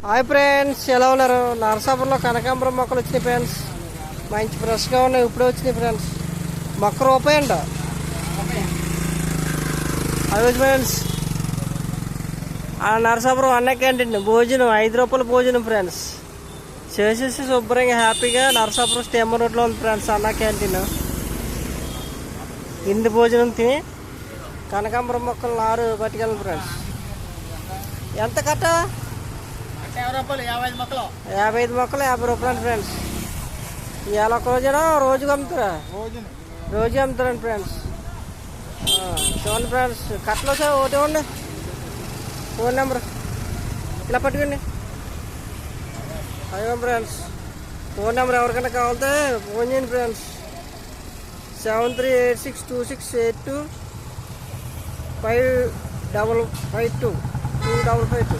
Hi friends, ఎలా ఉన్నారు? నరసాపురంలో కనకాంబరం మొక్కలు వచ్చినాయి ఫ్రెండ్స్. మంచి ఫ్రెష్గా ఉన్నాయి, ఇప్పుడే వచ్చినాయి ఫ్రెండ్స్. మొక్క రూపాయి అంట. అదే ఫ్రెండ్స్, ఆ నరసాపురం అన్న క్యాంటీన్ భోజనం 5 రూపాయల భోజనం ఫ్రెండ్స్. చేసేసి శుభ్రంగా హ్యాపీగా నరసాపురం స్టేమర్ రోడ్లో ఉంది ఫ్రెండ్స్ అన్న క్యాంటీన్. ఇంటి భోజనం తిని కనకాంబరం మొక్కలు 6 పట్టుకెళ్ళండి ఫ్రెండ్స్. ఎంత కట్ట? 55 మొక్కలు 55 మొక్కలు 50 రూపాయలు ఫ్రెండ్స్. ఇవాళ ఒక రోజునా రోజుకి అమ్ముతారా? రోజు అమ్ముతారండి ఫ్రెండ్స్. చూడండి ఫ్రెండ్స్, కట్టలు వచ్చా ఒకటి ఇవ్వండి. ఫోన్ నెంబర్ ఇలా పట్టుకోండి. అయ్యో ఫ్రెండ్స్, ఫోన్ నెంబర్ ఎవరికైనా కావాలంటే ఫోన్ చేయండి ఫ్రెండ్స్. 73862682 55552 2552.